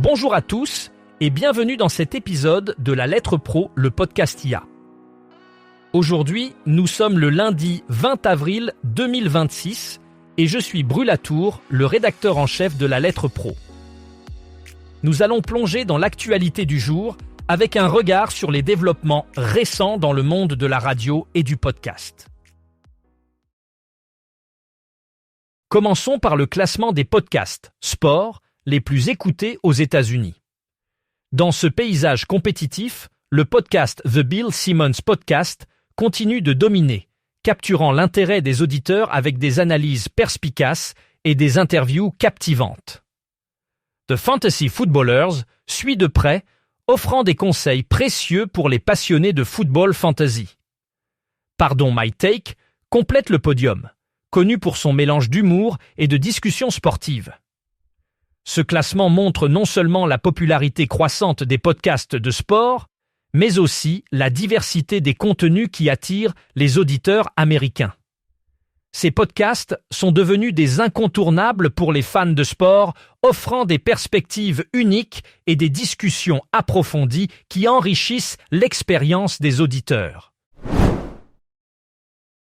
Bonjour à tous et bienvenue dans cet épisode de La Lettre Pro, le podcast IA. Aujourd'hui, nous sommes le lundi 20 avril 2026 et je suis Brulatour, le rédacteur en chef de La Lettre Pro. Nous allons plonger dans l'actualité du jour avec un regard sur les développements récents dans le monde de la radio et du podcast. Commençons par le classement des podcasts sport les plus écoutés aux États-Unis. Dans ce paysage compétitif, le podcast The Bill Simmons Podcast continue de dominer, capturant l'intérêt des auditeurs avec des analyses perspicaces et des interviews captivantes. The Fantasy Footballers suit de près, offrant des conseils précieux pour les passionnés de football fantasy. Pardon My Take complète le podium, connu pour son mélange d'humour et de discussions sportives. Ce classement montre non seulement la popularité croissante des podcasts de sport, mais aussi la diversité des contenus qui attirent les auditeurs américains. Ces podcasts sont devenus des incontournables pour les fans de sport, offrant des perspectives uniques et des discussions approfondies qui enrichissent l'expérience des auditeurs.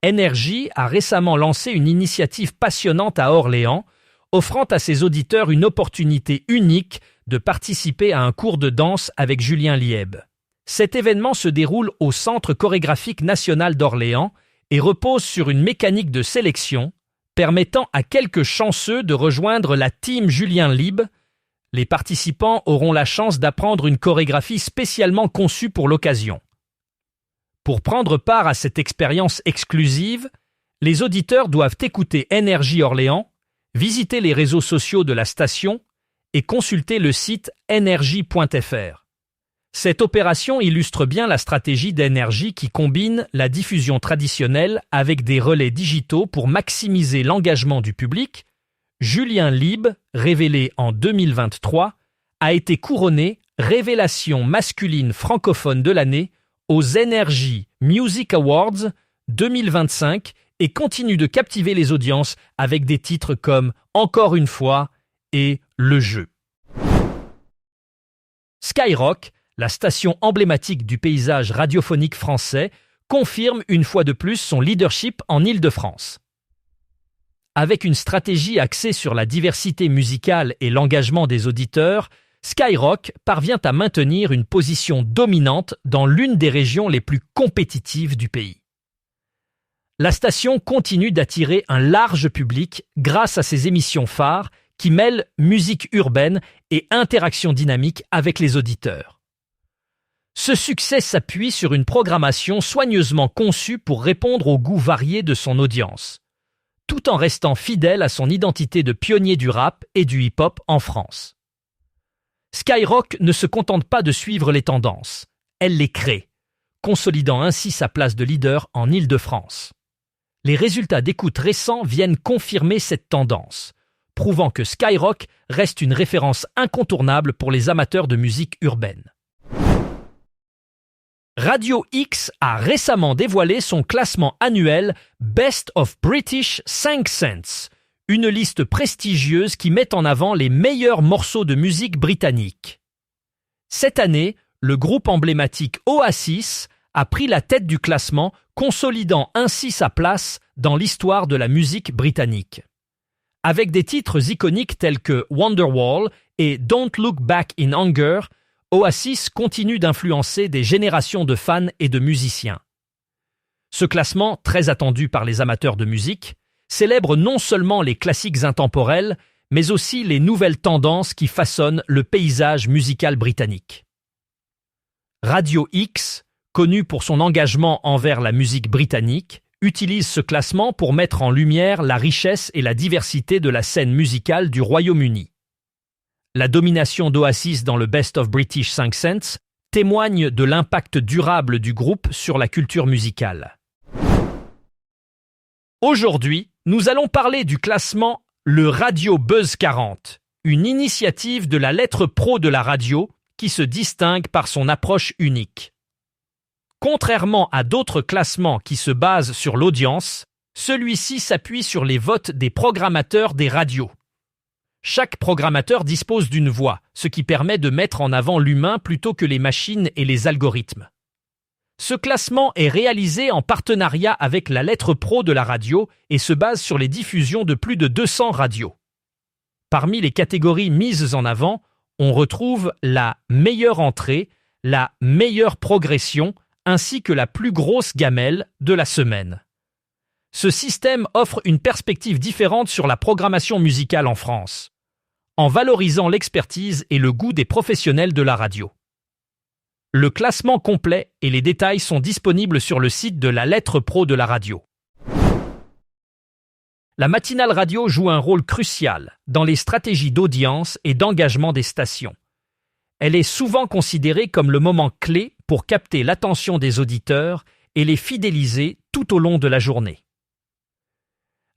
Énergie a récemment lancé une initiative passionnante à Orléans, offrant à ses auditeurs une opportunité unique de participer à un cours de danse avec Julien Lieb. Cet événement se déroule au Centre chorégraphique national d'Orléans et repose sur une mécanique de sélection permettant à quelques chanceux de rejoindre la team Julien Lieb. Les participants auront la chance d'apprendre une chorégraphie spécialement conçue pour l'occasion. Pour prendre part à cette expérience exclusive, les auditeurs doivent écouter Énergie Orléans, visiter les réseaux sociaux de la station et consulter le site energie.fr. Cette opération illustre bien la stratégie d'Énergie qui combine la diffusion traditionnelle avec des relais digitaux pour maximiser l'engagement du public. Julien Lieb, révélé en 2023, a été couronné révélation masculine francophone de l'année aux Energy Music Awards 2025 et continue de captiver les audiences avec des titres comme « Encore une fois » et « Le jeu ». Skyrock, la station emblématique du paysage radiophonique français, confirme une fois de plus son leadership en Île-de-France. Avec une stratégie axée sur la diversité musicale et l'engagement des auditeurs, Skyrock parvient à maintenir une position dominante dans l'une des régions les plus compétitives du pays. La station continue d'attirer un large public grâce à ses émissions phares qui mêlent musique urbaine et interaction dynamique avec les auditeurs. Ce succès s'appuie sur une programmation soigneusement conçue pour répondre aux goûts variés de son audience, tout en restant fidèle à son identité de pionnier du rap et du hip-hop en France. Skyrock ne se contente pas de suivre les tendances, elle les crée, consolidant ainsi sa place de leader en Île-de-France. Les résultats d'écoute récents viennent confirmer cette tendance, prouvant que Skyrock reste une référence incontournable pour les amateurs de musique urbaine. Radio X a récemment dévoilé son classement annuel Best of British 5 Cents, une liste prestigieuse qui met en avant les meilleurs morceaux de musique britannique. Cette année, le groupe emblématique Oasis a pris la tête du classement, consolidant ainsi sa place dans l'histoire de la musique britannique. Avec des titres iconiques tels que Wonderwall et Don't Look Back in Anger, Oasis continue d'influencer des générations de fans et de musiciens. Ce classement, très attendu par les amateurs de musique, célèbre non seulement les classiques intemporels, mais aussi les nouvelles tendances qui façonnent le paysage musical britannique. Radio X, connu pour son engagement envers la musique britannique, utilise ce classement pour mettre en lumière la richesse et la diversité de la scène musicale du Royaume-Uni. La domination d'Oasis dans le Best of British 5 Cents témoigne de l'impact durable du groupe sur la culture musicale. Aujourd'hui, nous allons parler du classement Le Radio Buzz 40, une initiative de la lettre pro de la radio qui se distingue par son approche unique. Contrairement à d'autres classements qui se basent sur l'audience, celui-ci s'appuie sur les votes des programmateurs des radios. Chaque programmateur dispose d'une voix, ce qui permet de mettre en avant l'humain plutôt que les machines et les algorithmes. Ce classement est réalisé en partenariat avec la lettre pro de la radio et se base sur les diffusions de plus de 200 radios. Parmi les catégories mises en avant, on retrouve la meilleure entrée, la meilleure progression ainsi que la plus grosse gamelle de la semaine. Ce système offre une perspective différente sur la programmation musicale en France, en valorisant l'expertise et le goût des professionnels de la radio. Le classement complet et les détails sont disponibles sur le site de la lettre pro de la radio. La matinale radio joue un rôle crucial dans les stratégies d'audience et d'engagement des stations. Elle est souvent considérée comme le moment clé pour capter l'attention des auditeurs et les fidéliser tout au long de la journée.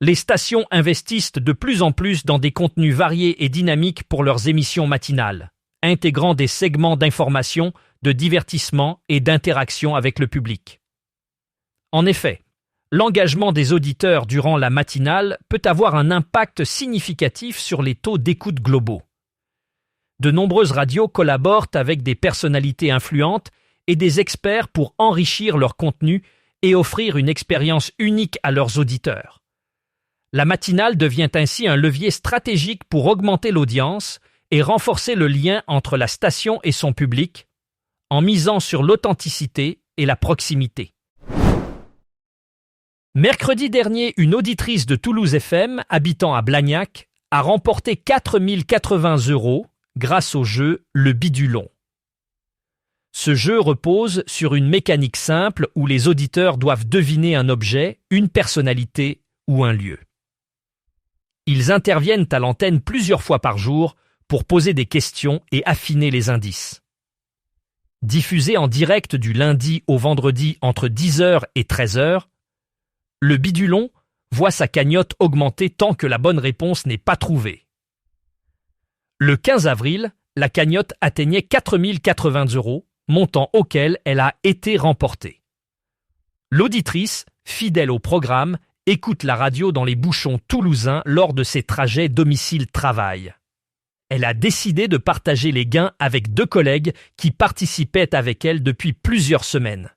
Les stations investissent de plus en plus dans des contenus variés et dynamiques pour leurs émissions matinales, intégrant des segments d'information, de divertissement et d'interaction avec le public. En effet, l'engagement des auditeurs durant la matinale peut avoir un impact significatif sur les taux d'écoute globaux. De nombreuses radios collaborent avec des personnalités influentes et des experts pour enrichir leur contenu et offrir une expérience unique à leurs auditeurs. La matinale devient ainsi un levier stratégique pour augmenter l'audience et renforcer le lien entre la station et son public, en misant sur l'authenticité et la proximité. Mercredi dernier, une auditrice de Toulouse FM, habitant à Blagnac, a remporté 4 080 € grâce au jeu Le Bidulon. Ce jeu repose sur une mécanique simple où les auditeurs doivent deviner un objet, une personnalité ou un lieu. Ils interviennent à l'antenne plusieurs fois par jour pour poser des questions et affiner les indices. Diffusé en direct du lundi au vendredi entre 10h et 13h, le Bidulon voit sa cagnotte augmenter tant que la bonne réponse n'est pas trouvée. Le 15 avril, la cagnotte atteignait 4 080 €, montant auquel elle a été remportée. L'auditrice, fidèle au programme, écoute la radio dans les bouchons toulousains lors de ses trajets domicile-travail. Elle a décidé de partager les gains avec 2 collègues qui participaient avec elle depuis plusieurs semaines.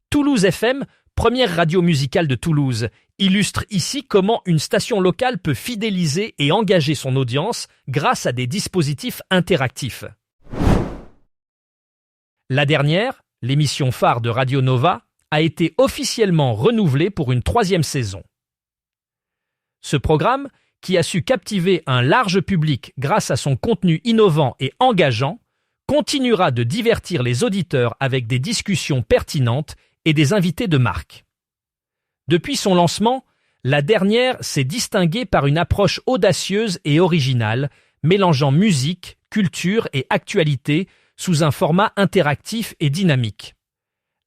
Toulouse FM, première radio musicale de Toulouse, illustre ici comment une station locale peut fidéliser et engager son audience grâce à des dispositifs interactifs. La dernière, l'émission phare de Radio Nova, a été officiellement renouvelée pour une 3e saison. Ce programme, qui a su captiver un large public grâce à son contenu innovant et engageant, continuera de divertir les auditeurs avec des discussions pertinentes et des invités de marque. Depuis son lancement, la dernière s'est distinguée par une approche audacieuse et originale, mélangeant musique, culture et actualité sous un format interactif et dynamique.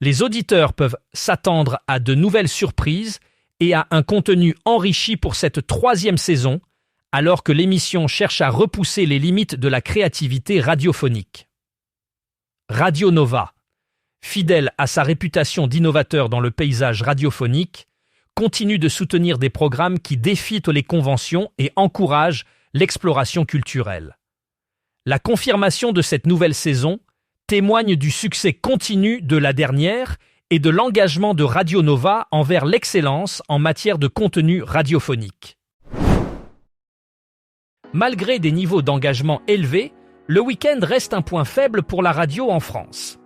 Les auditeurs peuvent s'attendre à de nouvelles surprises et à un contenu enrichi pour cette 3e saison, alors que l'émission cherche à repousser les limites de la créativité radiophonique. Radio Nova, fidèle à sa réputation d'innovateur dans le paysage radiophonique, continue de soutenir des programmes qui défient les conventions et encouragent l'exploration culturelle. La confirmation de cette nouvelle saison témoigne du succès continu de la dernière et de l'engagement de Radio Nova envers l'excellence en matière de contenu radiophonique. Malgré des niveaux d'engagement élevés, le week-end reste un point faible pour la radio en France.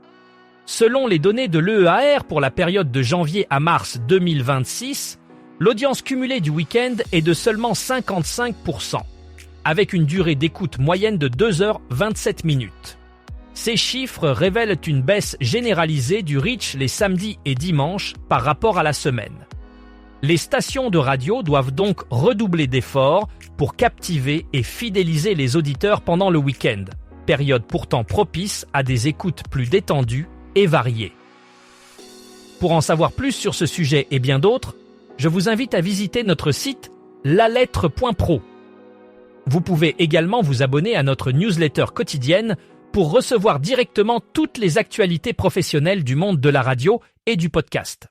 Selon les données de l'EEAR pour la période de janvier à mars 2026, l'audience cumulée du week-end est de seulement 55%, avec une durée d'écoute moyenne de 2h27. Ces chiffres révèlent une baisse généralisée du reach les samedis et dimanches par rapport à la semaine. Les stations de radio doivent donc redoubler d'efforts pour captiver et fidéliser les auditeurs pendant le week-end, période pourtant propice à des écoutes plus détendues et variées. Pour en savoir plus sur ce sujet et bien d'autres, je vous invite à visiter notre site lalettre.pro. Vous pouvez également vous abonner à notre newsletter quotidienne pour recevoir directement toutes les actualités professionnelles du monde de la radio et du podcast.